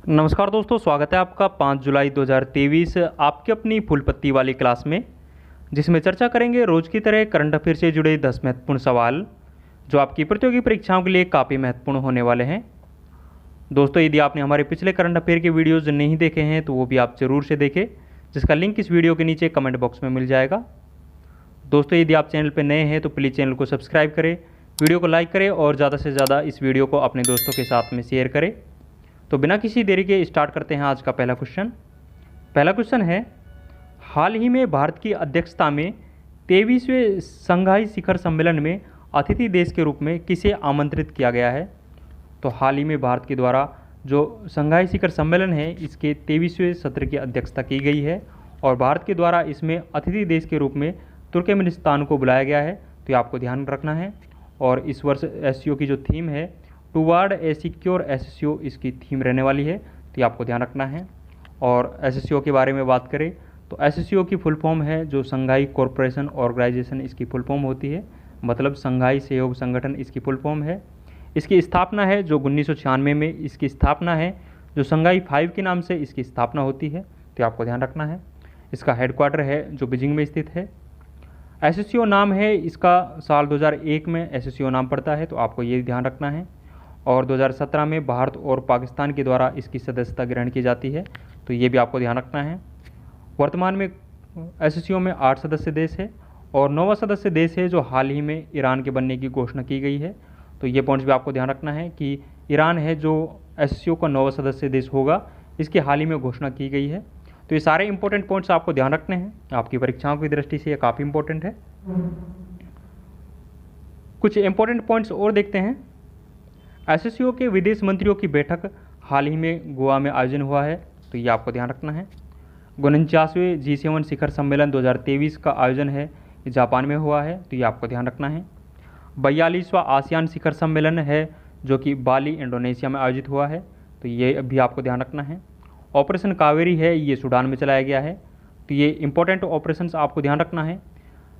नमस्कार दोस्तों, स्वागत है आपका 5 जुलाई 2023 आपकी अपनी फुल पत्ती वाली क्लास में, जिसमें चर्चा करेंगे रोज़ की तरह करंट अफेयर से जुड़े 10 महत्वपूर्ण सवाल जो आपकी प्रतियोगी परीक्षाओं के लिए काफ़ी महत्वपूर्ण होने वाले हैं। दोस्तों, यदि आपने हमारे पिछले करंट अफेयर के वीडियोज़ नहीं देखे हैं तो वो भी आप ज़रूर से देखें, जिसका लिंक इस वीडियो के नीचे कमेंट बॉक्स में मिल जाएगा। दोस्तों, यदि आप चैनल पर नए हैं तो प्लीज़ चैनल को सब्सक्राइब करें, वीडियो को लाइक करें और ज़्यादा से ज़्यादा इस वीडियो को अपने दोस्तों के साथ में शेयर करें। तो बिना किसी देरी के स्टार्ट करते हैं आज का पहला क्वेश्चन है, हाल ही में भारत की अध्यक्षता में 23वें शंघाई शिखर सम्मेलन में अतिथि देश के रूप में किसे आमंत्रित किया गया है? तो हाल ही में भारत के द्वारा जो शंघाई शिखर सम्मेलन है इसके 23वें सत्र की अध्यक्षता की गई है और भारत के द्वारा इसमें अतिथि देश के रूप में तुर्कमेनिस्तान को बुलाया गया है। तो ये आपको ध्यान रखना है। और इस वर्ष एससीओ की जो थीम है टुवार्ड ए सिक्योर एससीओ इसकी थीम रहने वाली है। तो ये आपको ध्यान रखना है। और एससीओ के बारे में बात करें तो एससीओ की फुल फॉर्म है जो शंघाई कॉरपोरेशन ऑर्गेनाइजेशन इसकी फुल फॉर्म होती है, मतलब शंघाई सहयोग संगठन इसकी फुल फॉर्म है। इसकी स्थापना है जो 1996 में इसकी स्थापना है, जो शंघाई 5 के नाम से इसकी स्थापना होती है। तो आपको ध्यान रखना है। इसका हेडक्वार्टर है जो बीजिंग में स्थित है। एससीओ नाम है इसका साल 2001 में एससीओ नाम पड़ता है, तो आपको ये ध्यान रखना है। और 2017 में भारत और पाकिस्तान के द्वारा इसकी सदस्यता ग्रहण की जाती है, तो ये भी आपको ध्यान रखना है। वर्तमान में एससीओ में 8 सदस्य देश है और 9वां सदस्य देश है जो हाल ही में ईरान के बनने की घोषणा की गई है। तो ये पॉइंट्स भी आपको ध्यान रखना है कि ईरान है जो एससीओ का 9वां सदस्य देश होगा, इसकी हाल ही में घोषणा की गई है। तो ये सारे इंपॉर्टेंट पॉइंट्स आपको ध्यान रखने हैं, आपकी परीक्षाओं की दृष्टि से ये काफ़ी इंपॉर्टेंट है। कुछ इंपॉर्टेंट पॉइंट्स और देखते हैं। एससीओ के विदेश मंत्रियों की बैठक हाल ही में गोवा में आयोजन हुआ है, तो ये आपको ध्यान रखना है। 49वें G7 शिखर सम्मेलन 2023 का आयोजन है, ये जापान में हुआ है, तो ये आपको ध्यान रखना है। 42वां आसियान शिखर सम्मेलन है जो कि बाली इंडोनेशिया में आयोजित हुआ है, तो ये भी आपको ध्यान रखना है। ऑपरेशन कावेरी है ये सूडान में चलाया गया है, तो ये इंपॉर्टेंट ऑपरेशंस आपको ध्यान रखना है।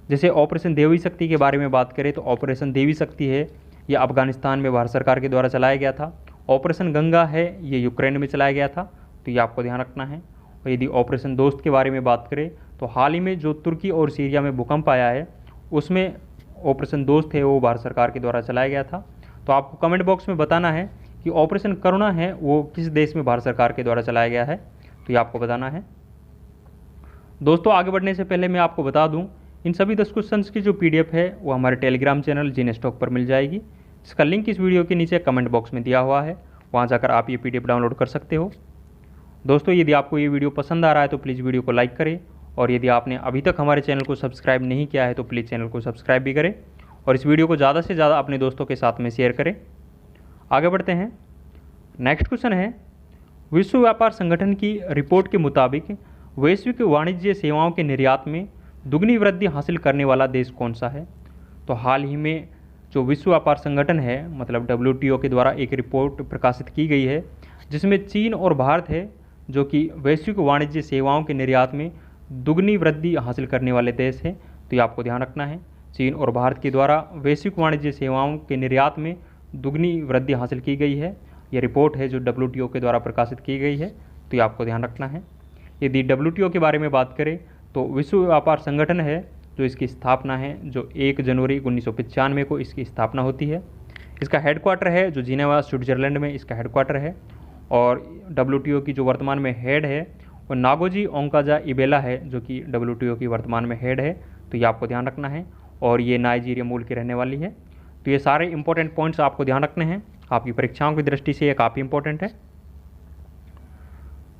जैसे ऑपरेशन देवी शक्ति के बारे में बात करें तो ऑपरेशन देवी शक्ति है ये अफगानिस्तान में भारत सरकार के द्वारा चलाया गया था। ऑपरेशन गंगा है ये यूक्रेन में चलाया गया था, तो ये आपको ध्यान रखना है। और यदि ऑपरेशन दोस्त के बारे में बात करें तो हाल ही में जो तुर्की और सीरिया में भूकंप आया है उसमें ऑपरेशन दोस्त है वो भारत सरकार के द्वारा चलाया गया था। तो आपको कमेंट बॉक्स में बताना है कि ऑपरेशन करुणा है वो किस देश में भारत सरकार के द्वारा चलाया गया है, तो ये आपको बताना है। दोस्तों, आगे बढ़ने से पहले मैं आपको बता दूँ इन सभी 10 क्वेश्चंस की जो PDF है वो हमारे टेलीग्राम चैनल जीने स्टॉक पर मिल जाएगी। इसका लिंक इस वीडियो के नीचे कमेंट बॉक्स में दिया हुआ है, वहाँ जाकर आप ये PDF डाउनलोड कर सकते हो। दोस्तों, यदि आपको ये वीडियो पसंद आ रहा है तो प्लीज़ वीडियो को लाइक करें और यदि आपने अभी तक हमारे चैनल को सब्सक्राइब नहीं किया है तो प्लीज़ चैनल को सब्सक्राइब भी करें और इस वीडियो को ज़्यादा से ज़्यादा अपने दोस्तों के साथ में शेयर करें। आगे बढ़ते हैं। नेक्स्ट क्वेश्चन है, विश्व व्यापार संगठन की रिपोर्ट के मुताबिक वैश्विक वाणिज्य सेवाओं के निर्यात में दुगनी वृद्धि हासिल करने वाला देश कौन सा है? तो हाल ही में जो विश्व व्यापार संगठन है मतलब WTO के द्वारा एक रिपोर्ट प्रकाशित की गई है जिसमें चीन और भारत है जो कि वैश्विक वाणिज्य सेवाओं के निर्यात में दुगनी वृद्धि हासिल करने वाले देश हैं। तो ये आपको ध्यान रखना है। चीन और भारत के द्वारा वैश्विक वाणिज्य सेवाओं के निर्यात में दुगनी वृद्धि हासिल की गई है। ये रिपोर्ट है जो WTO के द्वारा प्रकाशित की गई है, तो ये आपको ध्यान रखना है। यदि WTO के बारे में बात करें तो विश्व व्यापार संगठन है जो इसकी स्थापना है जो 1 जनवरी 1995 को इसकी स्थापना होती है। इसका हेडक्वार्टर है जो जिनेवा स्विट्जरलैंड में इसका हेडक्वार्टर है। और WTO की जो वर्तमान में हेड है वो नागोजी ओंकाजा इबेला है जो कि WTO की वर्तमान में हेड है, तो ये आपको ध्यान रखना है। और ये नाइजीरिया मूल की रहने वाली है। तो ये सारे इंपॉर्टेंट पॉइंट्स आपको ध्यान रखने हैं, आपकी परीक्षाओं की दृष्टि से ये काफ़ी इंपॉर्टेंट है।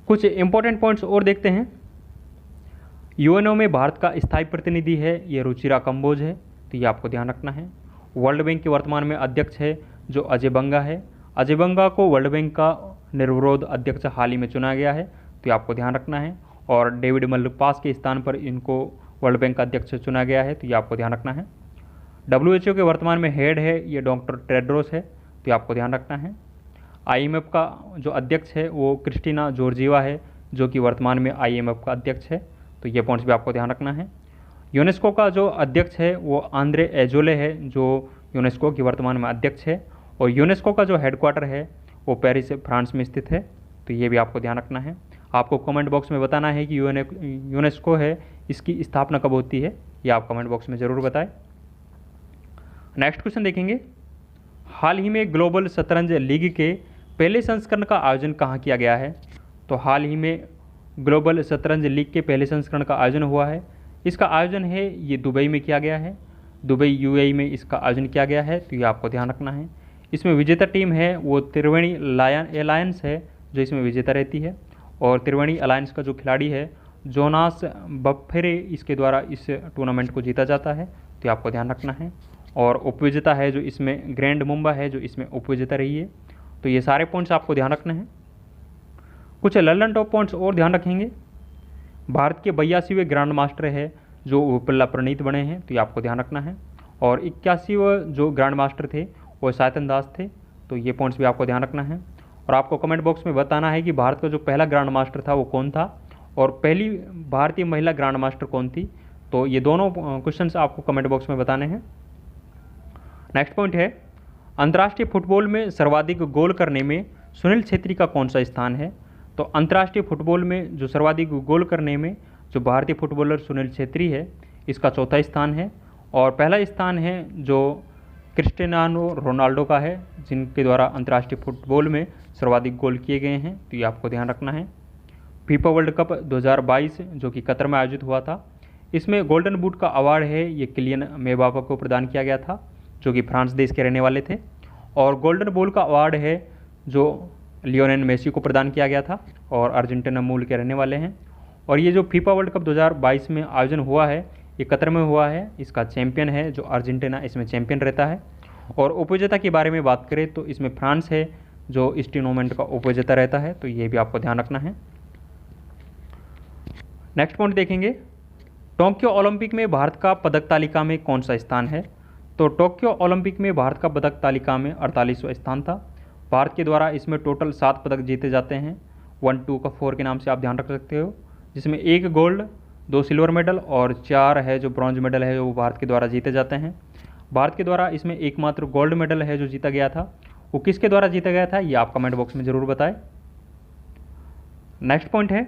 कुछ इंपॉर्टेंट पॉइंट्स और देखते हैं। UNO में भारत का स्थायी प्रतिनिधि है ये रुचिरा कंबोज है, तो ये आपको ध्यान रखना है। वर्ल्ड बैंक के वर्तमान में अध्यक्ष है जो अजय बंगा है। अजय बंगा को वर्ल्ड बैंक का निर्विरोध अध्यक्ष हाल ही में चुना गया है, तो ये आपको ध्यान रखना है। और डेविड मल्पास के स्थान पर इनको वर्ल्ड बैंक का अध्यक्ष चुना गया है, तो ये आपको ध्यान रखना है। WHO के वर्तमान में हेड है ये डॉक्टर टेड्रोस है, तो ये आपको ध्यान रखना है। IMF का जो अध्यक्ष है वो क्रिस्टीना जॉर्जिवा है जो कि वर्तमान में IMF का अध्यक्ष है, तो ये पॉइंट्स भी आपको ध्यान रखना है। यूनेस्को का जो अध्यक्ष है वो आंद्रे एजोले है जो यूनेस्को की वर्तमान में अध्यक्ष है। और यूनेस्को का जो हेडक्वार्टर है वो पेरिस फ्रांस में स्थित है, तो तो ये भी आपको ध्यान रखना है। आपको कमेंट बॉक्स में बताना है कि यूनेस्को है इसकी स्थापना कब होती है, ये आप कमेंट बॉक्स में ज़रूर बताएं। नेक्स्ट क्वेश्चन देखेंगे, हाल ही में ग्लोबल शतरंज लीग के पहले संस्करण का आयोजन कहाँ किया गया है? तो हाल ही में ग्लोबल शतरंज लीग के पहले संस्करण का आयोजन हुआ है। इसका आयोजन है ये दुबई में किया गया है, दुबई यूएई में इसका आयोजन किया गया है, तो ये आपको ध्यान रखना है। इसमें विजेता टीम है वो त्रिवेणी अलायंस है जो इसमें विजेता रहती है, और त्रिवेणी अलायंस का जो खिलाड़ी है जोनास बफेरे, इसके द्वारा इस टूर्नामेंट को जीता जाता है, तो ये आपको ध्यान रखना है। और उपविजेता है जो इसमें ग्रैंड मुंबा है जो इसमें उपविजेता रही है। तो ये सारे पॉइंट्स आपको ध्यान रखने हैं। कुछ ललन टॉप पॉइंट्स और ध्यान रखेंगे, भारत के 82वें ग्रैंड मास्टर है जो उपल्ला प्रणीत बने हैं, तो ये आपको ध्यान रखना है। और 81वें जो ग्रैंड मास्टर थे वो सायतन दास थे, तो ये पॉइंट्स भी आपको ध्यान रखना है। और आपको कमेंट बॉक्स में बताना है कि भारत का जो पहला ग्रैंड मास्टर था वो कौन था और पहली भारतीय महिला ग्रैंड मास्टर कौन थी, तो ये दोनों क्वेश्चंस आपको कमेंट बॉक्स में बताने हैं। नेक्स्ट पॉइंट है, अंतर्राष्ट्रीय फुटबॉल में सर्वाधिक गोल करने में सुनील छेत्री का कौन सा स्थान है? तो अंतर्राष्ट्रीय फुटबॉल में जो सर्वाधिक गोल करने में जो भारतीय फुटबॉलर सुनील छेत्री है इसका चौथा स्थान है, और पहला स्थान है जो क्रिस्टियानो रोनाल्डो का है जिनके द्वारा अंतर्राष्ट्रीय फुटबॉल में सर्वाधिक गोल किए गए हैं, तो ये आपको ध्यान रखना है। फीफा वर्ल्ड कप 2022 जो कि कतर में आयोजित हुआ था, इसमें गोल्डन बूट का अवार्ड है ये किलियन मेबापे को प्रदान किया गया था जो कि फ्रांस देश के रहने वाले थे, और गोल्डन बॉल का अवार्ड है जो लियोनेल मेसी को प्रदान किया गया था और अर्जेंटीना मूल के रहने वाले हैं। और ये जो फीफा वर्ल्ड कप 2022 में आयोजन हुआ है ये कतर में हुआ है, इसका चैंपियन है जो अर्जेंटीना इसमें चैंपियन रहता है। और उपविजेता के बारे में बात करें तो इसमें फ्रांस है जो इस टूर्नामेंट का उपविजेता रहता है, तो ये भी आपको ध्यान रखना है। नेक्स्ट पॉइंट देखेंगे, टोक्यो ओलंपिक में भारत का पदक तालिका में कौन सा स्थान है? तो टोक्यो ओलंपिक में भारत का पदक तालिका में 48वां स्थान था। भारत के द्वारा इसमें टोटल 7 पदक जीते जाते हैं, 1, 2 का 4 के नाम से आप ध्यान रख सकते हो, जिसमें 1 गोल्ड, 2 सिल्वर मेडल और 4 है जो ब्रॉन्ज मेडल है वो भारत के द्वारा जीते जाते हैं। भारत के द्वारा इसमें एकमात्र गोल्ड मेडल है जो जीता गया था, वो किसके द्वारा जीता गया था ये आप कमेंट बॉक्स में ज़रूर बताएं। नेक्स्ट पॉइंट है,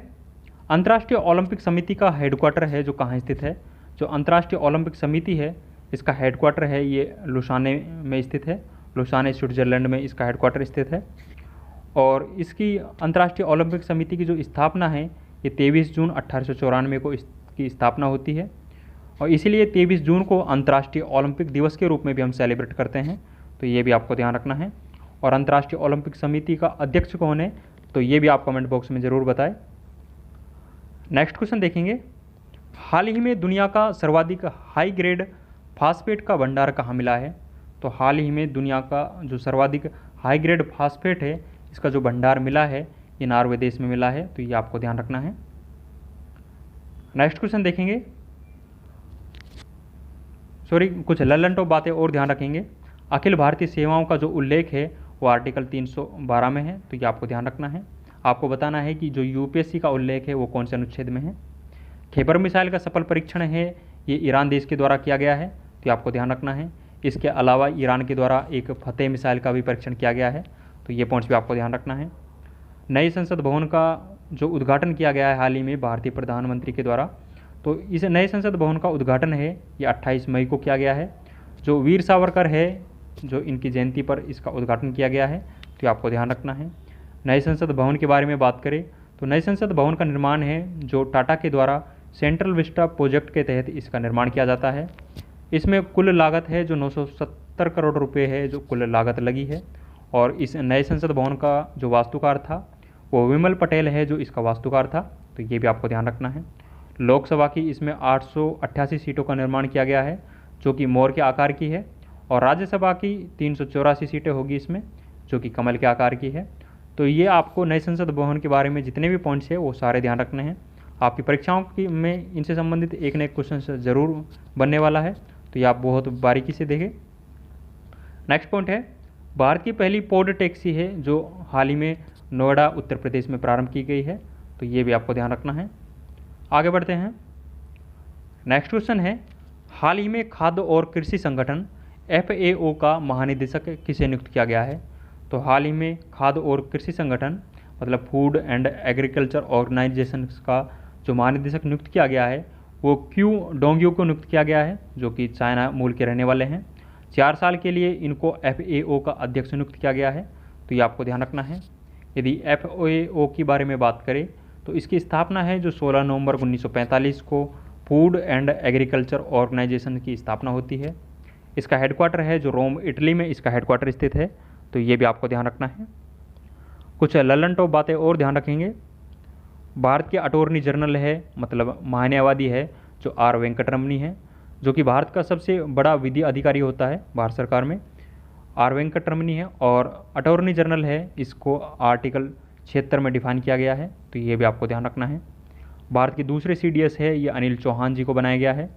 अंतर्राष्ट्रीय ओलंपिक समिति का हेडक्वार्टर है जो कहाँ स्थित है? जो अंतर्राष्ट्रीय ओलंपिक समिति है इसका हेडक्वार्टर है ये लुसाने में स्थित है, लुसाने स्विट्जरलैंड में इसका हेडक्वार्टर स्थित है। और इसकी अंतर्राष्ट्रीय ओलंपिक समिति की जो स्थापना है ये 23 जून 1894 को इसकी स्थापना होती है, और इसीलिए 23 जून को अंतर्राष्ट्रीय ओलंपिक दिवस के रूप में भी हम सेलिब्रेट करते हैं, तो ये भी आपको ध्यान रखना है। और अंतर्राष्ट्रीय ओलंपिक समिति का अध्यक्ष कौन है तो ये भी आप कमेंट बॉक्स में ज़रूर बताएं। नेक्स्ट क्वेश्चन देखेंगे, हाल ही में दुनिया का सर्वाधिक हाई ग्रेड फास्फेट का भंडार कहाँ मिला है? तो हाल ही में दुनिया का जो सर्वाधिक हाई ग्रेड फास्फेट है इसका जो भंडार मिला है ये नॉर्वे देश में मिला है, तो ये आपको ध्यान रखना है। नेक्स्ट क्वेश्चन देखेंगे, कुछ ललन टॉप बातें और ध्यान रखेंगे। अखिल भारतीय सेवाओं का जो उल्लेख है वो आर्टिकल 312 में है, तो ये आपको ध्यान रखना है। आपको बताना है कि जो यूपीएससी का उल्लेख है वो कौन से अनुच्छेद में है। खैबर मिसाइल का सफल परीक्षण है ये ईरान देश के द्वारा किया गया है, तो आपको ध्यान रखना है। इसके अलावा ईरान के द्वारा एक फतेह मिसाइल का भी परीक्षण किया गया है, तो ये पॉइंट्स भी आपको ध्यान रखना है। नए संसद भवन का जो उद्घाटन किया गया है हाल ही में भारतीय प्रधानमंत्री के द्वारा, तो इस नए संसद भवन का उद्घाटन है ये 28 मई को किया गया है। जो वीर सावरकर है जो इनकी जयंती पर इसका उद्घाटन किया गया है, तो आपको ध्यान रखना है। नए संसद भवन के बारे में बात करें तो नए संसद भवन का निर्माण है जो टाटा के द्वारा सेंट्रल विस्टा प्रोजेक्ट के तहत इसका निर्माण किया जाता है। इसमें कुल लागत है जो 970 करोड़ रुपए है जो कुल लागत लगी है, और इस नए संसद भवन का जो वास्तुकार था वो विमल पटेल है जो इसका वास्तुकार था, तो ये भी आपको ध्यान रखना है। लोकसभा की इसमें 888 सीटों का निर्माण किया गया है जो कि मोर के आकार की है, और राज्यसभा की 384 सीटें होगी इसमें जो कि कमल के आकार की है। तो ये आपको नए संसद भवन के बारे में जितने भी पॉइंट्स हैं वो सारे ध्यान रखने हैं। आपकी परीक्षाओं की में इनसे संबंधित एक न एक क्वेश्चन ज़रूर बनने वाला है, तो ये आप बहुत बारीकी से देखें। नेक्स्ट पॉइंट है, भारत की पहली पॉड टैक्सी है जो हाल ही में नोएडा उत्तर प्रदेश में प्रारंभ की गई है, तो ये भी आपको ध्यान रखना है। आगे बढ़ते हैं। नेक्स्ट क्वेश्चन है, हाल ही में खाद्य और कृषि संगठन FAO का महानिदेशक किसे नियुक्त किया गया है? तो हाल ही में खाद्य और कृषि संगठन मतलब फूड एंड एग्रीकल्चर ऑर्गेनाइजेशन का जो महानिदेशक नियुक्त किया गया है वो क्यू डोंग्यू को नियुक्त किया गया है, जो कि चाइना मूल के रहने वाले हैं। 4 साल के लिए इनको FAO का अध्यक्ष नियुक्त किया गया है, तो ये आपको ध्यान रखना है। यदि FAO की बारे में बात करें तो इसकी स्थापना है जो 16 नवंबर 1945 को फूड एंड एग्रीकल्चर ऑर्गेनाइजेशन की स्थापना होती है। इसका हेडक्वार्टर है जो रोम इटली में इसका हेडक्वार्टर स्थित है, तो ये भी आपको ध्यान रखना है। कुछ ललन टॉप बातें और ध्यान रखेंगे। भारत के अटॉर्नी जनरल है, मतलब महान्यायवादी है, जो R वेंकटरमणी है, जो कि भारत का सबसे बड़ा विधि अधिकारी होता है भारत सरकार में। R वेंकटरमणी है और अटॉर्नी जनरल है, इसको आर्टिकल 76 में डिफाइन किया गया है, तो ये भी आपको ध्यान रखना है। भारत के दूसरे CDS है, ये अनिल चौहान जी को बनाया गया है।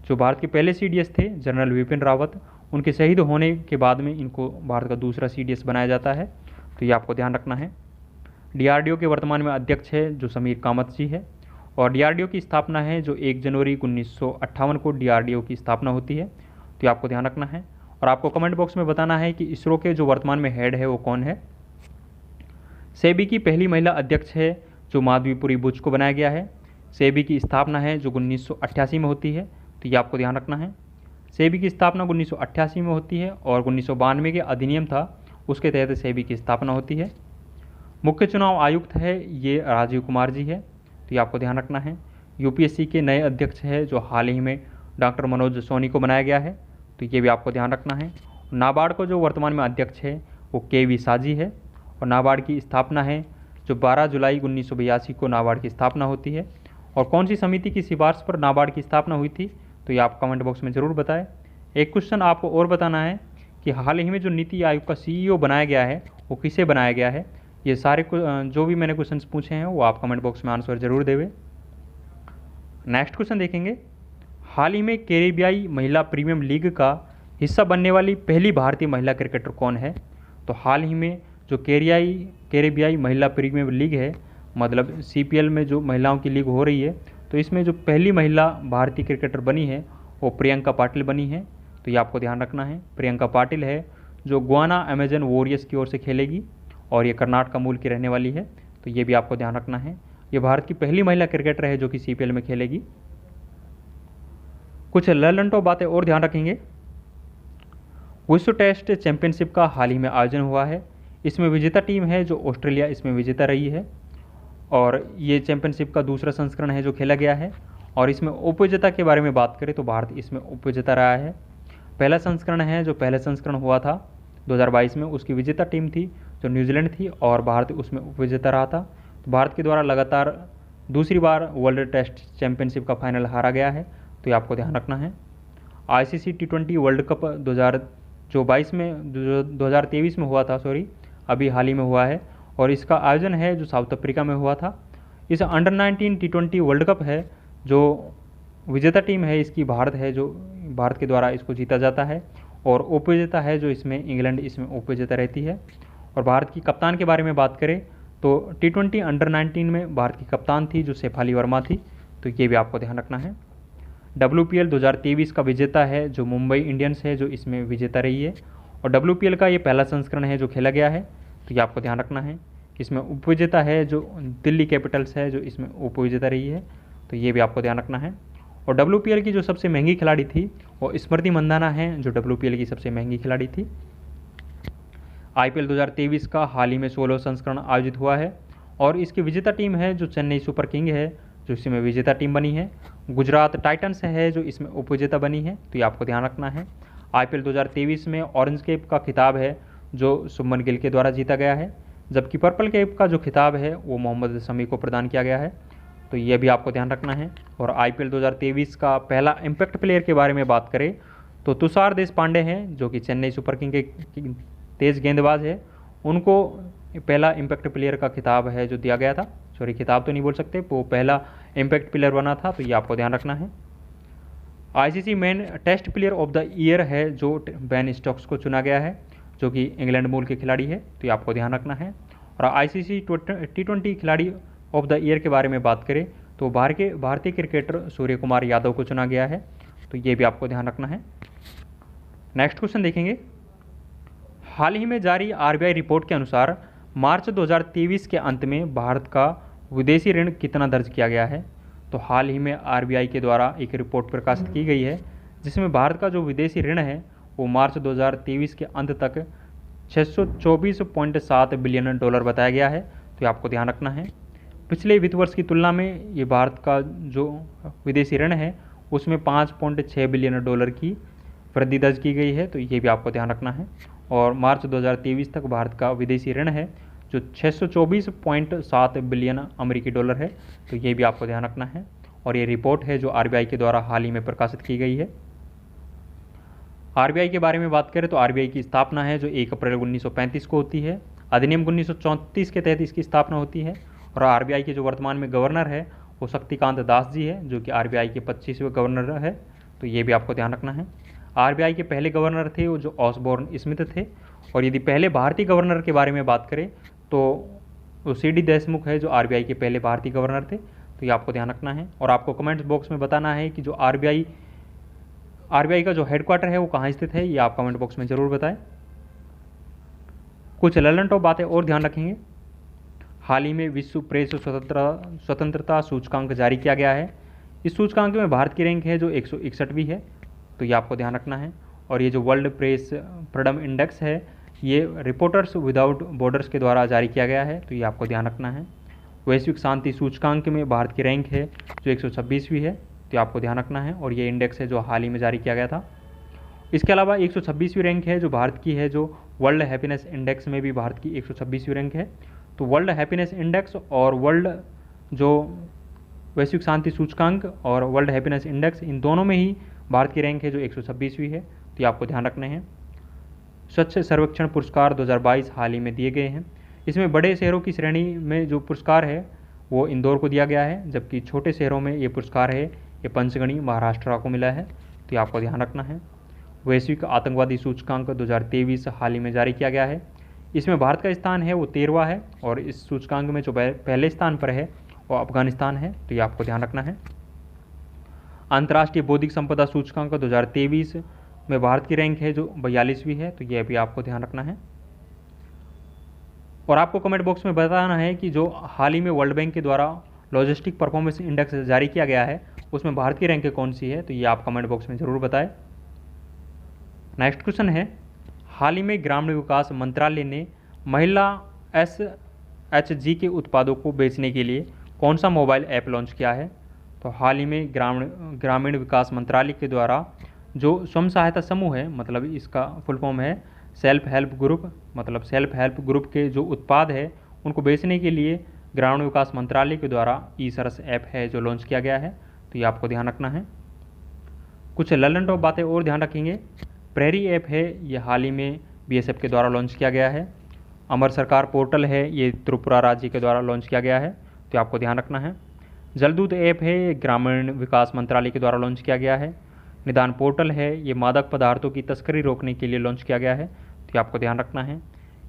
जो भारत के पहले CDS थे जनरल विपिन रावत, उनके शहीद होने के बाद में इनको भारत का दूसरा CDS बनाया जाता है, तो ये आपको ध्यान रखना है। DRDO के वर्तमान में अध्यक्ष है जो समीर कामत जी है, और DRDO की स्थापना है जो 1 जनवरी 1958 को DRDO की स्थापना होती है, तो ये आपको ध्यान रखना है। और आपको कमेंट बॉक्स में बताना है कि इसरो के जो वर्तमान में हेड है वो कौन है। सेबी की पहली महिला अध्यक्ष है जो माधवीपुरी बुच को बनाया गया है। सेबी की स्थापना है जो 1988 में होती है, तो ये आपको ध्यान रखना है। सेबी की स्थापना 1988 में होती है और 1992 के अधिनियम था उसके तहत सेबी की स्थापना होती है। मुख्य चुनाव आयुक्त है ये राजीव कुमार जी है, तो ये आपको ध्यान रखना है। UPSC के नए अध्यक्ष है जो हाल ही में डॉक्टर मनोज सोनी को बनाया गया है, तो ये भी आपको ध्यान रखना है। नाबार्ड को जो वर्तमान में अध्यक्ष है वो KV साजी है, और नाबार्ड की स्थापना है जो 12 जुलाई 1982 को नाबार्ड की स्थापना होती है। और कौन सी समिति की सिफारिश पर नाबार्ड की स्थापना हुई थी, तो ये आप कमेंट बॉक्स में ज़रूर बताएं। एक क्वेश्चन आपको और बताना है कि हाल ही में जो नीति आयोग का CEO बनाया गया है वो किसे बनाया गया है। ये सारे जो भी मैंने क्वेश्चंस पूछे हैं वो आप कमेंट बॉक्स में आंसर जरूर देवे। नेक्स्ट क्वेश्चन देखेंगे। हाल ही में कैरेबियाई महिला प्रीमियम लीग का हिस्सा बनने वाली पहली भारतीय महिला क्रिकेटर कौन है। तो हाल ही में जो कैरेबियाई महिला प्रीमियम लीग है, मतलब CPL में जो महिलाओं की लीग हो रही है, तो इसमें जो पहली महिला भारतीय क्रिकेटर बनी है वो प्रियंका पाटिल बनी है, तो ये आपको ध्यान रखना है। प्रियंका पाटिल है जो गुआना अमेजन वॉरियर्स की ओर से खेलेगी, और ये कर्नाटक मूल की रहने वाली है, तो ये भी आपको ध्यान रखना है। ये भारत की पहली महिला क्रिकेटर है जो कि CPL में खेलेगी। कुछ ललन टॉप बातें और ध्यान रखेंगे। विश्व टेस्ट चैंपियनशिप का हाल ही में आयोजन हुआ है। इसमें विजेता टीम है जो ऑस्ट्रेलिया इसमें विजेता रही है, और ये चैंपियनशिप का दूसरा संस्करण है जो खेला गया है। और इसमें उपविजेता के बारे में बात करें तो भारत इसमें उपविजेता रहा है। पहला संस्करण है जो पहला संस्करण हुआ था 2022 में, उसकी विजेता टीम थी जो न्यूजीलैंड थी, और भारत उसमें उपविजेता रहा था। तो भारत के द्वारा लगातार दूसरी बार वर्ल्ड टेस्ट चैंपियनशिप का फाइनल हारा गया है, तो ये आपको ध्यान रखना है। ICC T20 वर्ल्ड कप 2023 में हुआ था, अभी हाल ही में हुआ है, और इसका आयोजन है जो साउथ अफ्रीका में हुआ था। इस अंडर 19 T20 वर्ल्ड कप है जो विजेता टीम है इसकी भारत है, जो भारत के द्वारा इसको जीता जाता है, और उपविजेता है जो इसमें इंग्लैंड इसमें उपविजेता रहती है। और भारत की कप्तान के बारे में बात करें तो T20 अंडर 19 में भारत की कप्तान थी जो शेफाली वर्मा थी, तो ये भी आपको ध्यान रखना है। WPL 2023 का विजेता है जो मुंबई इंडियंस है जो इसमें विजेता रही है, और WPL का ये पहला संस्करण है जो खेला गया है, तो ये आपको ध्यान रखना है। इसमें उपविजेता है जो दिल्ली कैपिटल्स है जो इसमें उपविजेता रही है, तो ये भी आपको ध्यान रखना है। और WPL की जो सबसे महंगी खिलाड़ी थी वो स्मृति मंदाना है जो WPL की सबसे महंगी खिलाड़ी थी। IPL 2023 का हाल ही में 16वां संस्करण आयोजित हुआ है, और इसकी विजेता टीम है जो चेन्नई सुपर किंग है जो इसमें विजेता टीम बनी है। गुजरात टाइटंस है जो इसमें उपविजेता बनी है, तो ये आपको ध्यान रखना है। IPL 2023 में ऑरेंज कैप का खिताब है जो शुभमन गिल के द्वारा जीता गया है, जबकि पर्पल कैप का जो खिताब है वो मोहम्मद शमी को प्रदान किया गया है, तो ये भी आपको ध्यान रखना है। और IPL 2023 का पहला इम्पैक्ट प्लेयर के बारे में बात करें तो तुषार देशपांडे हैं जो कि चेन्नई सुपर किंग के तेज़ गेंदबाज है, उनको पहला इम्पैक्ट प्लेयर का खिताब है जो दिया गया था। खिताब तो नहीं बोल सकते, वो पहला इम्पैक्ट प्लेयर बना था, तो ये आपको ध्यान रखना है। ICC man test player of the year है जो बेन स्टोक्स को चुना गया है जो कि इंग्लैंड मूल के खिलाड़ी है, तो ये आपको ध्यान रखना है। और ICC T20 खिलाड़ी ऑफ द ईयर के बारे में बात करें तो भारतीय क्रिकेटर सूर्य कुमार यादव को चुना गया है, तो ये भी आपको ध्यान रखना है। नेक्स्ट क्वेश्चन देखेंगे। हाल ही में जारी RBI रिपोर्ट के अनुसार मार्च 2023 के अंत में भारत का विदेशी ऋण कितना दर्ज किया गया है? तो हाल ही में आरबीआई के द्वारा एक रिपोर्ट प्रकाशित की गई है जिसमें भारत का जो विदेशी ऋण है वो मार्च 2023 के अंत तक 624.7 बिलियन डॉलर बताया गया है। तो ये आपको ध्यान रखना है। पिछले वित्त वर्ष की तुलना में ये भारत का जो विदेशी ऋण है उसमें 5.6 बिलियन डॉलर की वृद्धि दर्ज की गई है। तो ये भी आपको ध्यान रखना है। और मार्च 2023 तक भारत का विदेशी ऋण है जो 624.7 बिलियन अमेरिकी डॉलर है। तो ये भी आपको ध्यान रखना है। और ये रिपोर्ट है जो आरबीआई के द्वारा हाल ही में प्रकाशित की गई है। आरबीआई के बारे में बात करें तो आरबीआई की स्थापना है जो 1 अप्रैल 1935 को होती है। अधिनियम 1934 के तहत इसकी स्थापना होती है। और आरबीआई के जो वर्तमान में गवर्नर है वो शक्तिकांत दास जी है जो कि आरबीआई के 25वें गवर्नर है। तो ये भी आपको ध्यान रखना है। आरबीआई के पहले गवर्नर थे वो जो ऑसबोर्न स्मिथ थे। और यदि पहले भारतीय गवर्नर के बारे में बात करें तो वो सीडी देशमुख है जो आरबीआई के पहले भारतीय गवर्नर थे। तो ये आपको ध्यान रखना है। और आपको कमेंट्स बॉक्स में बताना है कि जो आरबीआई का जो हेडक्वार्टर है वो कहाँ स्थित है, ये आप कमेंट बॉक्स में ज़रूर बताएं। कुछ ललन टॉप बातें और ध्यान रखेंगे। हाल ही में विश्व प्रेस स्वतंत्रता सूचकांक जारी किया गया है। इस सूचकांक में भारत की रैंक है जो 161वीं है। तो ये आपको ध्यान रखना है। और ये जो वर्ल्ड प्रेस फ्रीडम इंडेक्स है ये रिपोर्टर्स विदाउट बॉर्डर्स के द्वारा जारी किया गया है। तो ये आपको ध्यान रखना है। वैश्विक शांति सूचकांक में भारत की रैंक है जो 126वीं है। तो आपको ध्यान रखना है। और ये इंडेक्स है जो हाल ही में जारी किया गया था। इसके अलावा 126वीं रैंक है जो भारत की है जो वर्ल्ड हैप्पीनेस इंडेक्स में भी भारत की 126वीं रैंक है। तो वर्ल्ड हैप्पीनेस इंडेक्स और वर्ल्ड जो वैश्विक शांति सूचकांक और वर्ल्ड हैप्पीनेस इंडेक्स इन दोनों में ही भारत की रैंक है जो 126वीं है। तो ये आपको ध्यान रखने हैं। स्वच्छ सर्वेक्षण पुरस्कार 2022 हाल ही में दिए गए हैं। इसमें बड़े शहरों की श्रेणी में जो पुरस्कार है वो इंदौर को दिया गया है, जबकि छोटे शहरों में ये पुरस्कार है ये पंचगणी महाराष्ट्र को मिला है। तो ये आपको ध्यान रखना है। वैश्विक आतंकवादी सूचकांक 2023 हाल ही में जारी किया गया है। इसमें भारत का स्थान है वो 13वां है। और इस सूचकांक में जो पहले स्थान पर है वो अफगानिस्तान है। तो ये आपको ध्यान रखना है। अंतर्राष्ट्रीय बौद्धिक संपदा सूचकांक 2023 में भारत की रैंक है जो 42वीं है। तो ये भी आपको ध्यान रखना है। और आपको कमेंट बॉक्स में बताना है कि जो हाल ही में वर्ल्ड बैंक के द्वारा लॉजिस्टिक परफॉर्मेंस इंडेक्स जारी किया गया है उसमें भारत की रैंक कौन सी है। तो ये आप कमेंट बॉक्स में ज़रूर बताएं। नेक्स्ट क्वेश्चन है, हाल ही में ग्रामीण विकास मंत्रालय ने महिला SHG के उत्पादों को बेचने के लिए कौन सा मोबाइल ऐप लॉन्च किया है? तो हाल ही में ग्रामीण विकास मंत्रालय के द्वारा जो स्वयं सहायता समूह है, मतलब इसका फुल फॉर्म है सेल्फ हेल्प ग्रुप, मतलब सेल्फ हेल्प ग्रुप के जो उत्पाद है उनको बेचने के लिए ग्रामीण विकास मंत्रालय के द्वारा ई-सरस ऐप है जो लॉन्च किया गया है। तो ये आपको ध्यान रखना है। कुछ ललन टॉप बातें और ध्यान रखेंगे। प्रेरी ऐप है ये हाल ही में BSF के द्वारा लॉन्च किया गया है। अमर सरकार पोर्टल है ये त्रिपुरा राज्य के द्वारा लॉन्च किया गया है। तो आपको ध्यान रखना है। जलदूत ऐप है ये ग्रामीण विकास मंत्रालय के द्वारा लॉन्च किया गया है। निदान पोर्टल है ये मादक पदार्थों की तस्करी रोकने के लिए लॉन्च किया गया है। तो आपको ध्यान रखना है।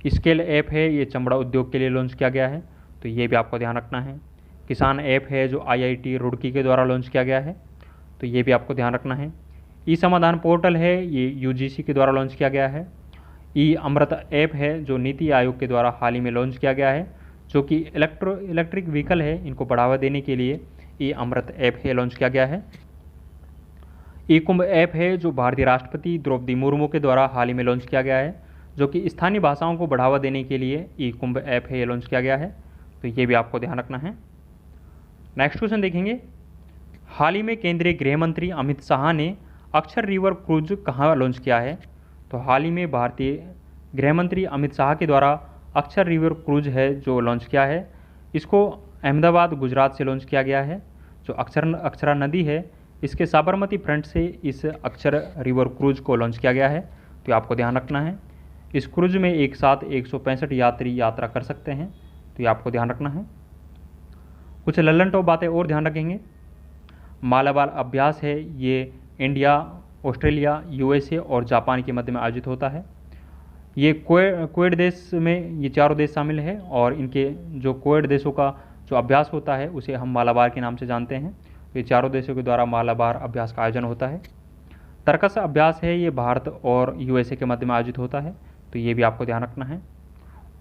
स्केल ऐप है ये चमड़ा उद्योग के लिए लॉन्च किया गया है। तो ये भी आपको ध्यान रखना है। किसान ऐप है जो IIT रुड़की के द्वारा लॉन्च किया गया है। तो ये भी आपको ध्यान रखना है। ई समाधान पोर्टल है ये UGC के द्वारा लॉन्च किया गया है। ई अमृत ऐप है जो नीति आयोग के द्वारा हाल ही में लॉन्च किया गया है, जो कि इलेक्ट्रिक व्हीकल है इनको बढ़ावा देने के लिए ई अमृत ऐप है लॉन्च किया गया है। ई कुंभ ऐप है जो भारतीय राष्ट्रपति द्रौपदी मुर्मू के द्वारा हाल ही में लॉन्च किया गया है, जो कि स्थानीय भाषाओं को बढ़ावा देने के लिए ई कुंभ ऐप है लॉन्च किया गया है। तो ये भी आपको ध्यान रखना है। नेक्स्ट क्वेश्चन देखेंगे, हाल ही में केंद्रीय गृह मंत्री अमित शाह ने अक्षर रिवर क्रूज कहाँ लॉन्च किया है? तो हाल ही में भारतीय गृह मंत्री अमित शाह के द्वारा अक्षर रिवर क्रूज है जो लॉन्च किया है। इसको अहमदाबाद गुजरात से लॉन्च किया गया है। जो अक्षरा नदी है इसके साबरमती फ्रंट से इस अक्षर रिवर क्रूज को लॉन्च किया गया है। तो आपको ध्यान रखना है। इस क्रूज में एक साथ 165 यात्री यात्रा कर सकते हैं। तो ये आपको ध्यान रखना है। कुछ ललन टॉप बातें और ध्यान रखेंगे। मालाबार अभ्यास है ये इंडिया, ऑस्ट्रेलिया, USA और जापान के मध्य में आयोजित होता है। ये क्वेड देश में ये चारों देश शामिल है और इनके जो क्वेड देशों का जो अभ्यास होता है उसे हम मालाबार के नाम से जानते हैं। तो ये चारों देशों के द्वारा मालाबार अभ्यास का आयोजन होता है। तर्कस अभ्यास है ये भारत और USA के मध्य में आयोजित होता है। तो ये भी आपको ध्यान रखना है।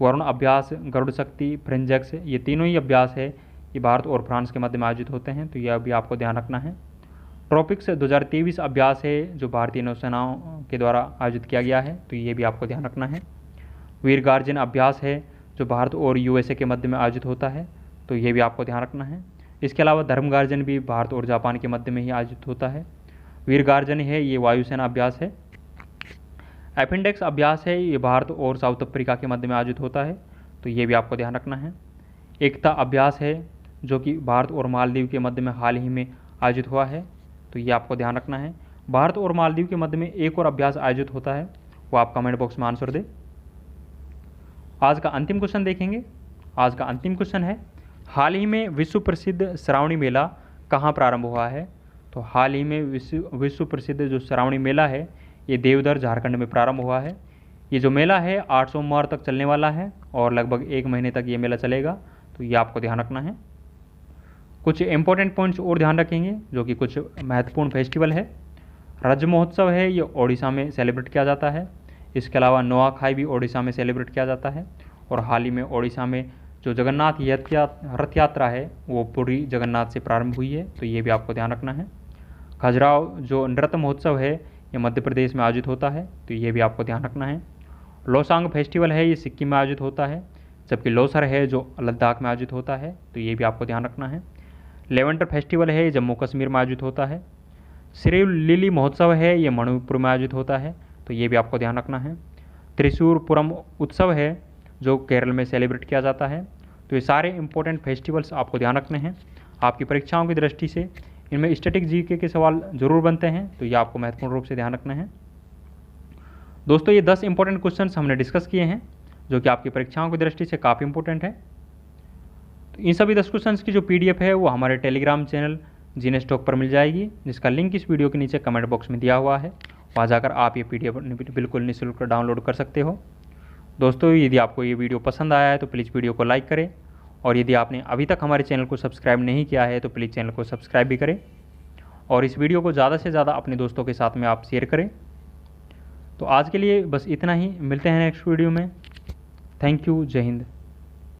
वरुण अभ्यास, गरुड़ शक्ति, फ्रिंजेक्स, ये तीनों ही अभ्यास है ये भारत और फ्रांस के मध्य में आयोजित होते हैं, तो यह भी आपको ध्यान रखना है। ट्रॉपिक्स 2023 अभ्यास है जो भारतीय नौसेनाओं के द्वारा आयोजित किया गया है, तो ये भी आपको ध्यान रखना है। वीर गार्जन अभ्यास है जो भारत और यूएसए के मध्य में आयोजित होता है, तो ये भी आपको ध्यान रखना है। इसके अलावा धर्म गार्जन भी भारत और जापान के मध्य में ही आयोजित होता है। वीर गार्जन है ये वायुसेना अभ्यास है। एपेंडेक्स अभ्यास है ये भारत और साउथ अफ्रीका के मध्य में आयोजित होता है, तो ये भी आपको ध्यान रखना है। एकता अभ्यास है जो कि भारत और मालदीव के मध्य में हाल ही में आयोजित हुआ है, तो ये आपको ध्यान रखना है। भारत और मालदीव के मध्य में एक और अभ्यास आयोजित होता है, वो आप कमेंट बॉक्स में आंसर दें। आज का अंतिम क्वेश्चन देखेंगे। आज का अंतिम क्वेश्चन है, हाल ही में विश्व प्रसिद्ध श्रावणी मेला कहाँ प्रारंभ हुआ है? तो हाल ही में विश्व प्रसिद्ध जो श्रावणी मेला है ये देवधर झारखंड में प्रारंभ हुआ है। ये जो मेला है 8 सोमवार तक चलने वाला है और लगभग 1 महीने तक ये मेला चलेगा, तो ये आपको ध्यान रखना है। कुछ इंपॉर्टेंट पॉइंट्स और ध्यान रखेंगे जो कि कुछ महत्वपूर्ण फेस्टिवल है। रज महोत्सव है ये ओडिशा में सेलिब्रेट किया जाता है। इसके अलावा नोआखाई भी ओडिशा में सेलिब्रेट किया जाता है। और हाल ही में ओडिशा में जो जगन्नाथ रथ यात्रा है वो पुरी जगन्नाथ से प्रारंभ हुई है, तो ये भी आपको ध्यान रखना है। खजुराहो जो नृत्य महोत्सव है ये मध्य प्रदेश में आयोजित होता है, तो ये भी आपको ध्यान रखना है। लोसांग फेस्टिवल है ये सिक्किम में आयोजित होता है, जबकि लोसर है जो लद्दाख में आयोजित होता है, तो ये भी आपको ध्यान रखना है। लेवेंटर फेस्टिवल है ये जम्मू कश्मीर में आयोजित होता है। श्री लिली महोत्सव है ये मणिपुर में आयोजित होता है, तो ये भी आपको ध्यान रखना है। त्रिशूरपुरम उत्सव है जो केरल में सेलिब्रेट किया जाता है, तो ये सारे इंपॉर्टेंट फेस्टिवल्स आपको ध्यान रखने हैं। आपकी परीक्षाओं की दृष्टि से इनमें स्टैटिक जीके के सवाल जरूर बनते हैं, तो ये आपको महत्वपूर्ण रूप से ध्यान रखना है। दोस्तों ये 10 इंपॉर्टेंट क्वेश्चंस हमने डिस्कस किए हैं जो कि आपकी परीक्षाओं की दृष्टि से काफ़ी इंपॉर्टेंट है। तो इन सभी 10 क्वेश्चंस की जो PDF है वो हमारे टेलीग्राम चैनल जीनेस टॉक पर मिल जाएगी, जिसका लिंक इस वीडियो के नीचे कमेंट बॉक्स में दिया हुआ है। वहाँ जाकर आप ये PDF बिल्कुल निःशुल्क डाउनलोड कर सकते हो। दोस्तों यदि आपको ये वीडियो पसंद आया है तो प्लीज़ वीडियो को लाइक करें, और यदि आपने अभी तक हमारे चैनल को सब्सक्राइब नहीं किया है तो प्लीज़ चैनल को सब्सक्राइब भी करें, और इस वीडियो को ज़्यादा से ज़्यादा अपने दोस्तों के साथ में आप शेयर करें। तो आज के लिए बस इतना ही, मिलते हैं नेक्स्ट वीडियो में। थैंक यू, जय हिंद।